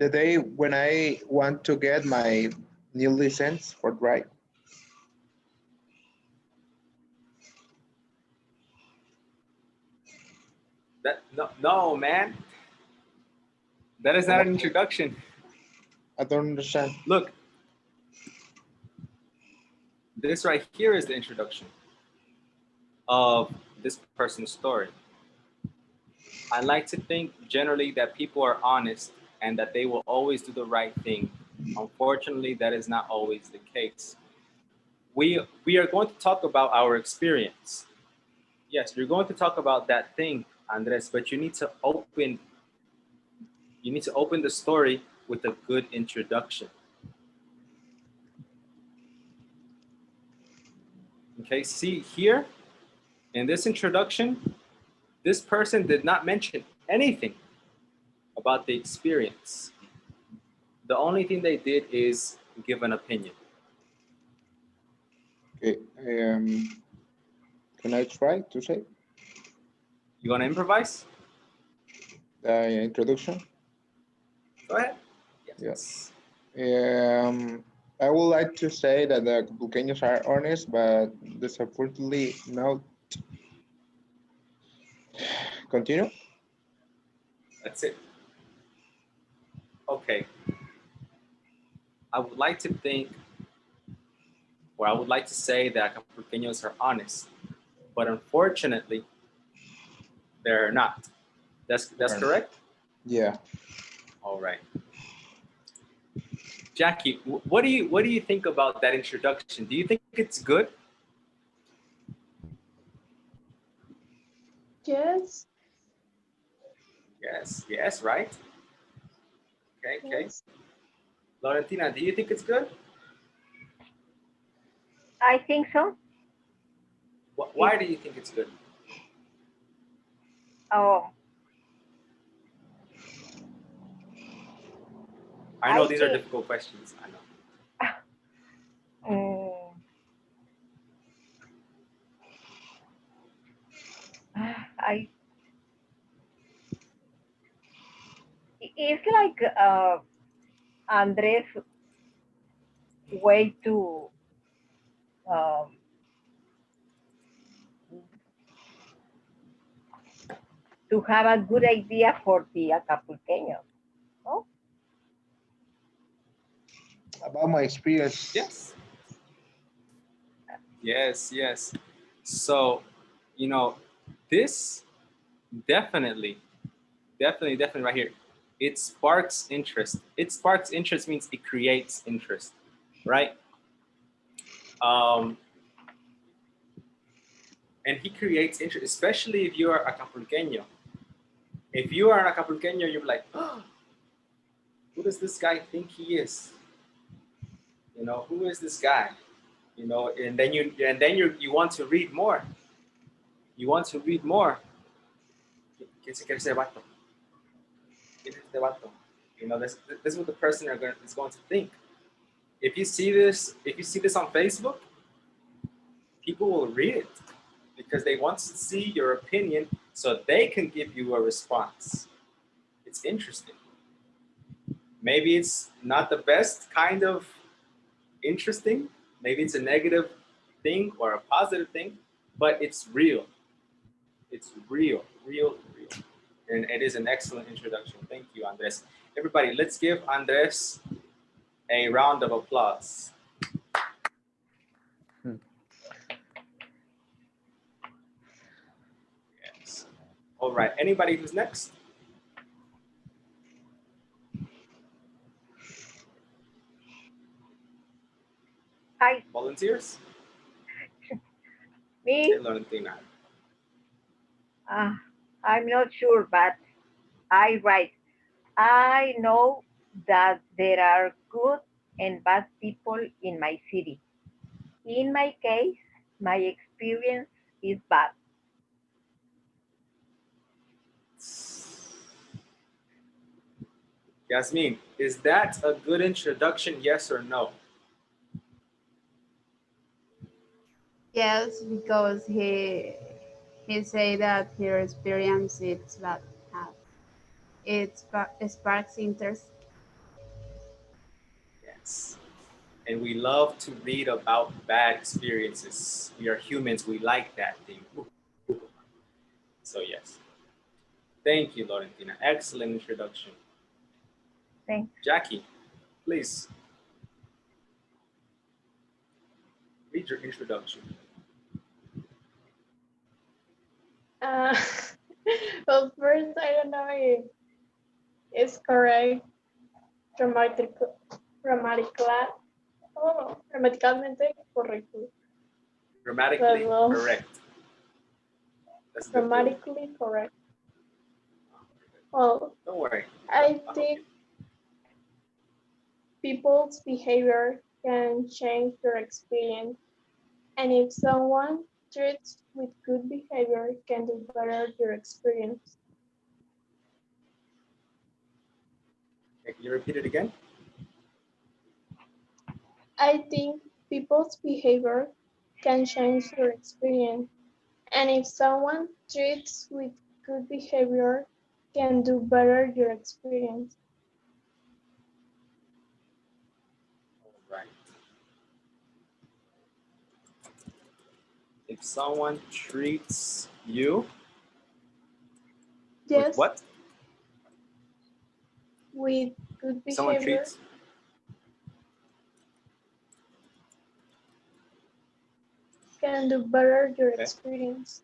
Speaker 6: day when I want to get my new license for drive.
Speaker 1: No, man. That is not an introduction.
Speaker 6: I don't understand.
Speaker 1: Look, this right here is the introduction of this person's story. I like to think generally that people are honest and that they will always do the right thing. Unfortunately, that is not always the case. We are going to talk about our experience. Yes, you're going to talk about that thing, Andres, but you need to open the story with a good introduction. Okay, see here in this introduction, this person did not mention anything about the experience. The only thing they did is give an opinion.
Speaker 6: Okay. Can I try to say
Speaker 1: You want to improvise?
Speaker 6: the introduction?
Speaker 1: Go ahead.
Speaker 6: Yes. I would like to say that the Acapulqueños are honest, but disappointingly not. Continue.
Speaker 1: That's it. Okay. I would like to think, or I would like to say that Acapulqueños are honest, but unfortunately, they're not. That's correct?
Speaker 6: Yeah.
Speaker 1: All right. Jackie, what do you think about that introduction? Do you think it's good?
Speaker 3: Yes.
Speaker 1: Yes, right? Okay.
Speaker 3: Yes.
Speaker 1: Laurentina, do you think it's good?
Speaker 2: I think so.
Speaker 1: Why do you think it's good?
Speaker 2: Oh,
Speaker 1: I know
Speaker 2: I
Speaker 1: these are
Speaker 2: think-
Speaker 1: difficult questions. I know.
Speaker 2: mm, I it's like Andres' way um, to have a good idea for the Acapulqueños. No?
Speaker 6: About my experience.
Speaker 1: Yes. So, this definitely right here. It sparks interest. It sparks interest means it creates interest, right? And he creates interest, especially if you are Acapulqueño. If you are an Acapulqueño, you're like, oh, who does this guy think he is? Who is this guy? And then you want to read more. You want to read more. ¿Quién se quiere ese vato? ¿Quién es este vato? This is what the person is going to think. If you see this on Facebook, people will read it because they want to see your opinion so they can give you a response. It's interesting. Maybe it's not the best kind of interesting. Maybe it's a negative thing or a positive thing, but it's real. It's real. And it is an excellent introduction. Thank you, Andres. Everybody, let's give Andres a round of applause. Yes. All right. Anybody who's next?
Speaker 2: Hi,
Speaker 1: Volunteers?
Speaker 2: me.
Speaker 1: Valentina.
Speaker 2: I'm not sure, but I write. I know that there are good and bad people in my city. In my case, my experience is bad.
Speaker 1: Yasmin, is that a good introduction, yes or no?
Speaker 5: Yes, because he say that her experience it's bad. It sparks interest.
Speaker 1: Yes. And we love to read about bad experiences. We are humans, we like that thing. So yes. Thank you, Laurentina. Excellent introduction.
Speaker 2: Thanks.
Speaker 1: Jackie, please. Read your introduction.
Speaker 3: Uh, well, first, I don't know if it's correct gramaticalmente correcto.
Speaker 1: Grammatically
Speaker 3: Well,
Speaker 1: correct. That's a good word.
Speaker 3: Grammatically correct. Well,
Speaker 1: Don't worry.
Speaker 3: I think people's behavior can change their experience, and if someone treats with good behavior, can do better their experience.
Speaker 1: Okay, can you repeat it again?
Speaker 3: I think people's behavior can change their experience, and if someone treats with good behavior, can do better your experience.
Speaker 1: All right. If someone treats you with
Speaker 3: Yes,
Speaker 1: what?
Speaker 3: with good
Speaker 1: Someone
Speaker 3: behavior,
Speaker 1: treats.
Speaker 3: can do better your
Speaker 1: Okay.
Speaker 3: experience.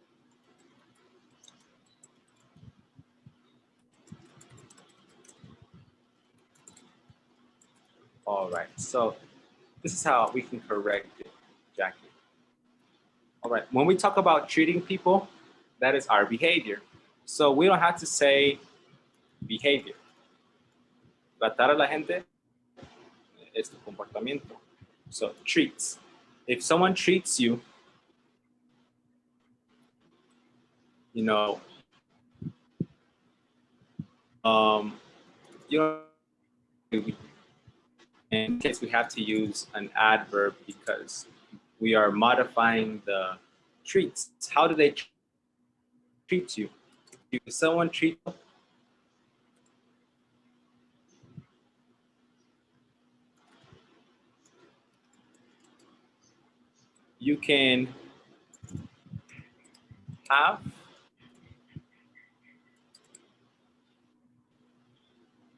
Speaker 1: All right. So this is how we can correct it, Jackie. All right. When we talk about treating people, that is our behavior. So we don't have to say behavior. Tratar a la gente es tu comportamiento. So treats. If someone treats you, you know, you know, in case we have to use an adverb because we are modifying the treats. How do they treat you? If someone treats you, you can have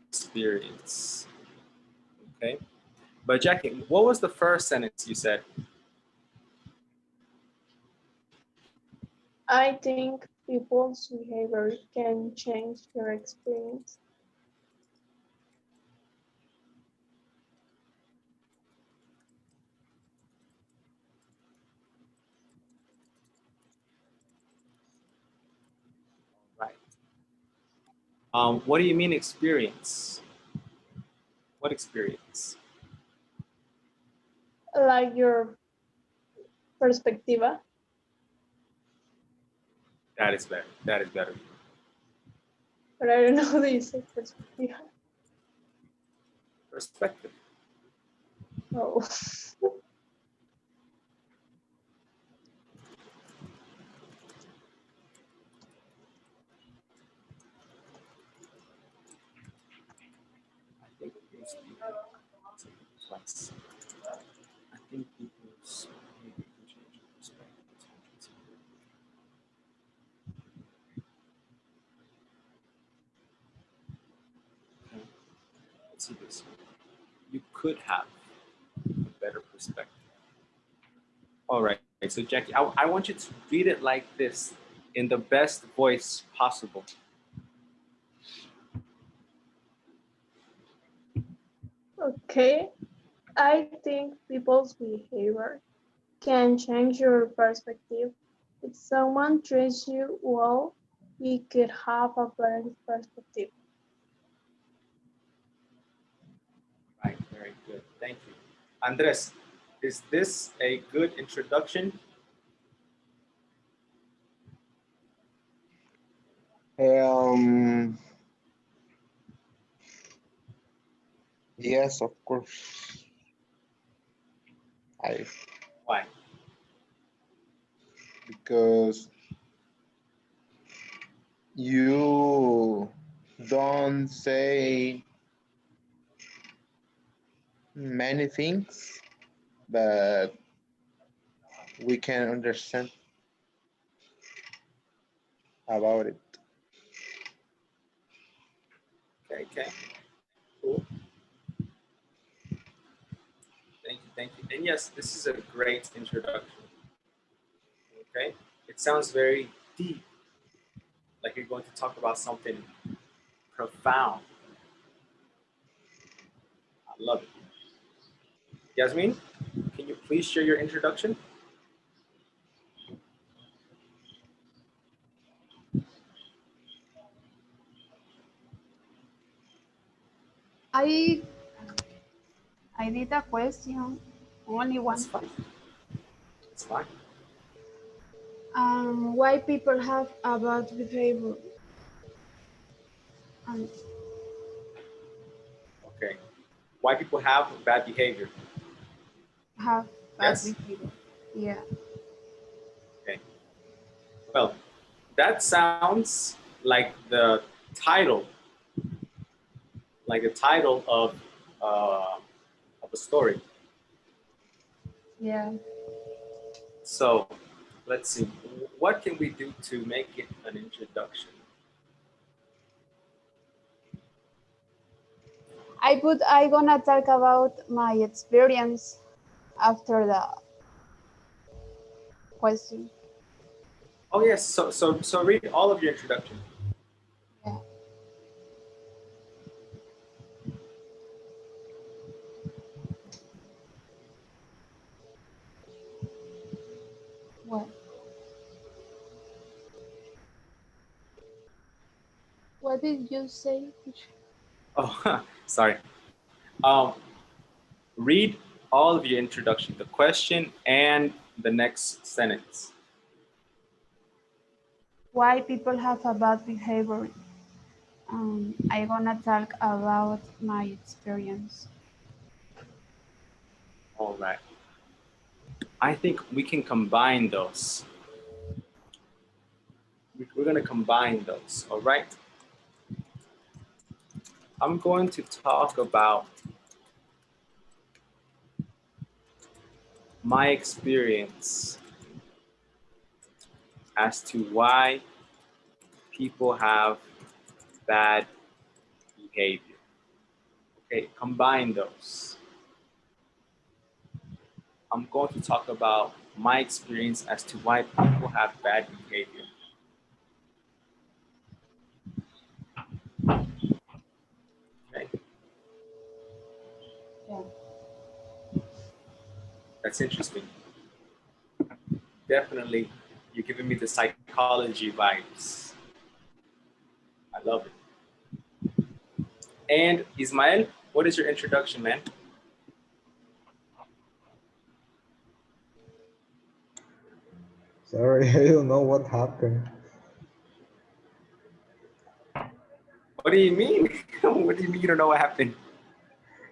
Speaker 1: experience. Okay. But Jackie, what was the first sentence you said?
Speaker 3: I think people's behavior can change their experience.
Speaker 1: Right. What do you mean experience? What experience?
Speaker 3: Like your perspectiva.
Speaker 1: That is better. That is better.
Speaker 3: But I don't know how you say perspectiva.
Speaker 1: Perspective.
Speaker 3: Oh.
Speaker 1: I think it needs to be twice. I think people's behavior can change perspective. Okay. Let's see this. You could have a better perspective. All right. So Jackie, I want you to read it like this in the best voice possible.
Speaker 3: Okay. I think people's behavior can change your perspective. If someone treats you well, you could have a better perspective.
Speaker 1: Right. Very good. Thank you. Andres, is this a good introduction?
Speaker 6: Yes, of course.
Speaker 1: Why?
Speaker 6: Because you don't say many things, but we can understand about it.
Speaker 1: Okay. Okay. Cool. Thank you. And yes, this is a great introduction. Okay, it sounds very deep, like you're going to talk about something profound. I love it. Yasmin, can you please share your introduction?
Speaker 5: I I did a question, only
Speaker 1: That's
Speaker 5: one.
Speaker 1: fine. It's fine.
Speaker 5: Why people have a bad behavior? Um,
Speaker 1: Okay. Why people have bad behavior?
Speaker 5: have bad
Speaker 1: Yes?
Speaker 5: behavior. Yeah.
Speaker 1: Okay. Well, that sounds title, like the title of a story.
Speaker 5: Yeah.
Speaker 1: So let's see. What can we do to make it an introduction?
Speaker 5: I gonna talk about my experience after the question.
Speaker 1: Oh yes. So read all of your introduction.
Speaker 5: Yeah. What? What did you say, teacher?
Speaker 1: Oh, sorry. Um, read all of your introduction, the question and the next sentence.
Speaker 5: Why people have a bad behavior? I gonna talk about my experience.
Speaker 1: All right. I think we can combine those. We're going to combine those. All right. I'm going to talk about my experience as to why people have bad behavior. Okay, combine those. I'm going to talk about my experience as to why people have bad behavior. Okay,
Speaker 5: Yeah.
Speaker 1: that's interesting. Definitely, you're giving me the psychology vibes. I love it. And Ismael, what is your introduction, man?
Speaker 6: Sorry, I don't know what happened.
Speaker 1: What do you mean? What do you mean you don't know what happened?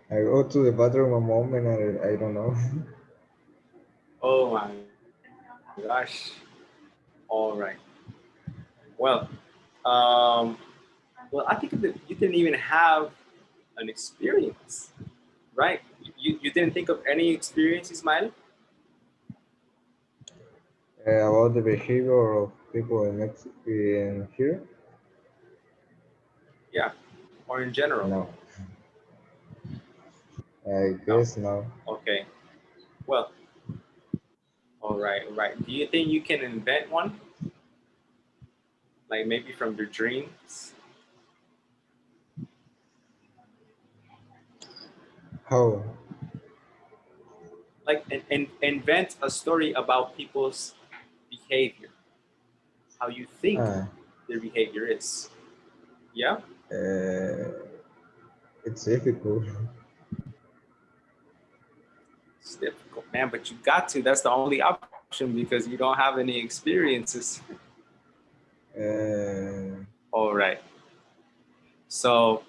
Speaker 6: I go to the bathroom a moment and I don't know.
Speaker 1: Oh my gosh. All right. Well, um, I think that you didn't even have an experience, right? You didn't think of any experience, Ismail?
Speaker 6: About the behavior of people in here?
Speaker 1: Yeah, or in general?
Speaker 6: No, I
Speaker 1: No.
Speaker 6: guess no.
Speaker 1: Okay. Well, all right, all right. Do you think you can invent one? Like maybe from your dreams?
Speaker 6: How?
Speaker 1: Like invent a story about people's behavior, how you think
Speaker 6: Ah,
Speaker 1: their behavior is. Yeah?
Speaker 6: uh, it's difficult.
Speaker 1: It's difficult, man, but you got to. That's the only option because you don't have any experiences.
Speaker 6: Uh,
Speaker 1: All right. So,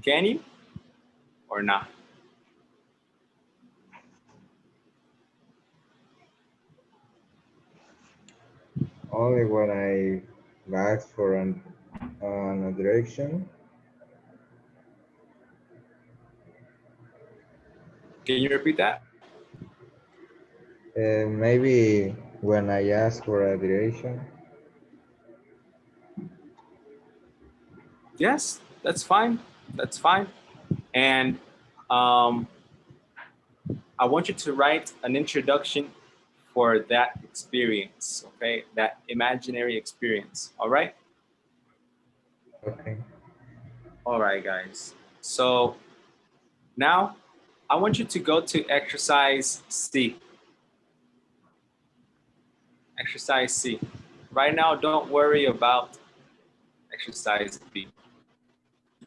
Speaker 1: can you or not?
Speaker 6: Only when I ask for an direction.
Speaker 1: Can you repeat that?
Speaker 6: Maybe when I ask for a direction.
Speaker 1: Yes, that's fine. That's fine. And I want you to write an introduction for that experience, okay? That imaginary experience, all right?
Speaker 4: Okay.
Speaker 1: All right, guys. So now I want you to go to exercise C. Exercise C. Right now, don't worry about exercise B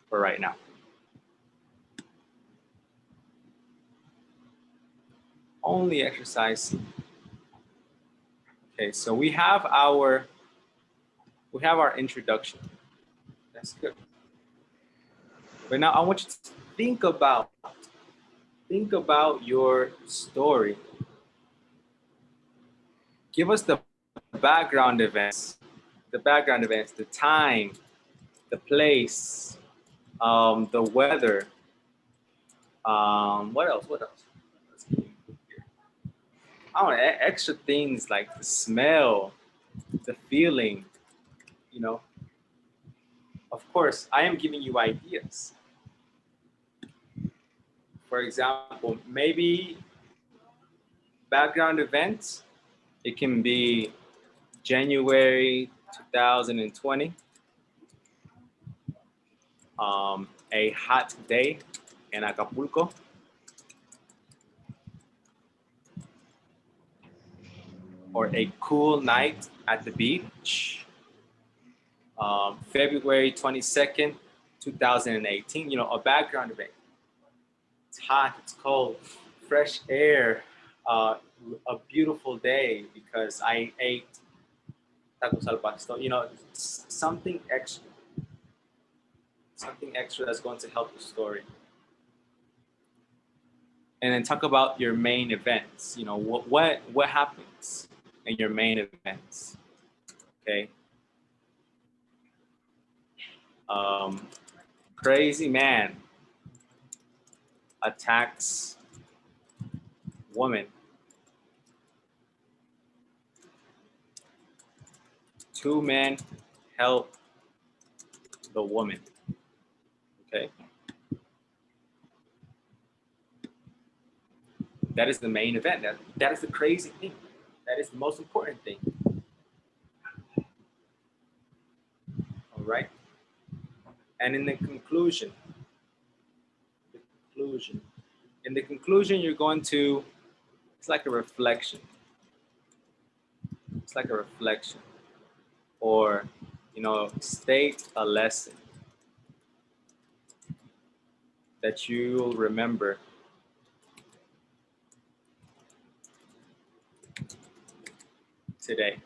Speaker 1: for right now. Only exercise C. Okay, so we have our introduction. That's good. But now I want you to think about your story. Give us the background events, the time, the place, the weather. What else? I want extra things like the smell, the feeling, you know. Of course, I am giving you ideas. For example, maybe background events, it can be January 2020, a hot day in Acapulco, or a cool night at the beach, February 22nd, 2018, you know, a background event. It's hot, it's cold, fresh air, a beautiful day because I ate tacos al pastor, you know, something extra that's going to help the story. And then talk about your main events, you know, what happens in your main events, okay? Crazy man attacks woman. Two men help the woman, okay? That is the main event. That is the crazy thing. That is the most important thing. All right? And in the conclusion, you're going to, it's like a reflection. It's like a reflection. Or, you know, state a lesson that you'll remember today.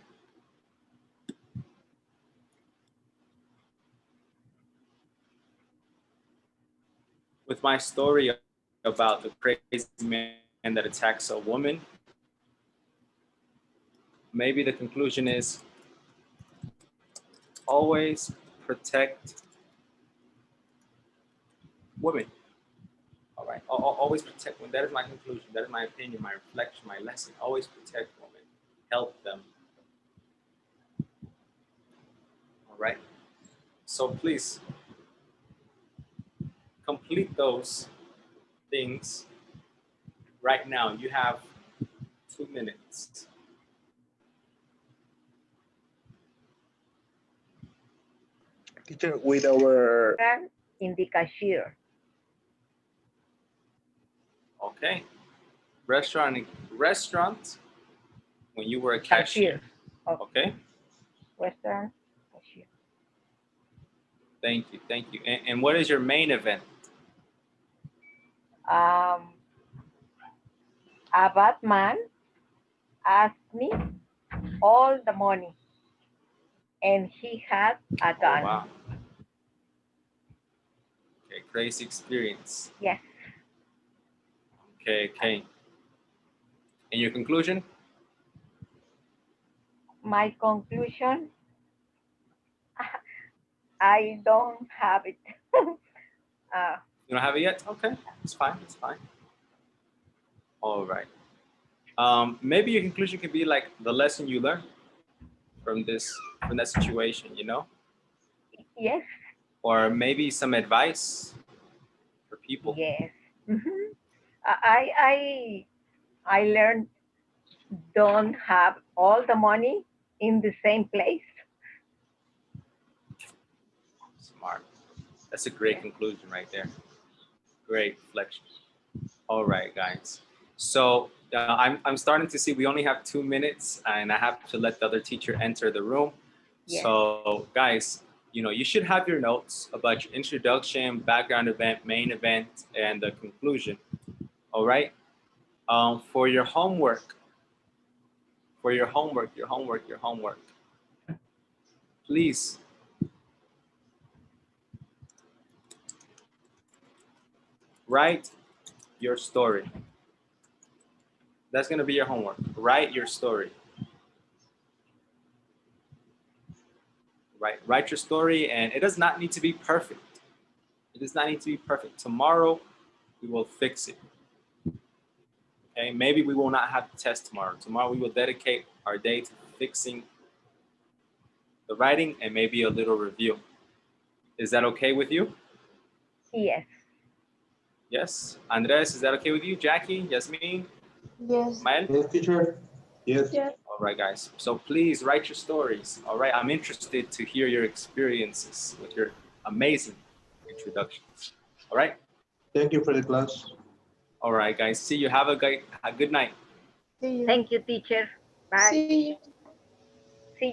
Speaker 1: With my story about the crazy man that attacks a woman, maybe the conclusion is always protect women. All right, always protect women. That is my conclusion. That is my opinion, my reflection, my lesson. Always protect women. Help them. All right. So please complete those things right now. You have 2 minutes.
Speaker 6: Teacher, with our
Speaker 2: In the cashier.
Speaker 1: Okay. Restaurant when you were a cashier. Okay.
Speaker 2: Restaurant cashier.
Speaker 1: Thank you. And what is your main event?
Speaker 2: A bad man asked me all the money, and he had a gun.
Speaker 1: Oh, wow. Okay, crazy experience.
Speaker 2: Yes.
Speaker 1: Okay. And your conclusion?
Speaker 2: My conclusion, I don't have it.
Speaker 1: You don't have it yet? Okay, it's fine. All right. Maybe your conclusion could be like the lesson you learned from that situation, you know?
Speaker 2: Yes.
Speaker 1: Or maybe some advice for people.
Speaker 2: Yes. Mhm. I learned don't have all the money in the same place.
Speaker 1: Smart. That's a great conclusion right there. Great reflection. All right, guys. So I'm starting to see we only have 2 minutes, and I have to let the other teacher enter the room.
Speaker 2: Yes.
Speaker 1: So, guys, you should have your notes about your introduction, background event, main event, and the conclusion. All right. For your homework, please write your story. That's going to be your homework. Write your story. Write your story, and it does not need to be perfect. It does not need to be perfect. Tomorrow, we will fix it. Okay, maybe we will not have the test tomorrow. Tomorrow, we will dedicate our day to fixing the writing and maybe a little review. Is that okay with you?
Speaker 2: Yes.
Speaker 1: Yes. Andres, is that okay with you? Jackie, Yasmin,
Speaker 5: Yes.
Speaker 1: Mael?
Speaker 4: Yes, teacher. Yes.
Speaker 3: Yes.
Speaker 1: All right, guys. So please write your stories. All right, I'm interested to hear your experiences with your amazing introductions. All right.
Speaker 4: Thank you for the class.
Speaker 1: All right, guys. See you. Have a good night.
Speaker 5: See you.
Speaker 2: Thank you, teacher. Bye.
Speaker 3: See you.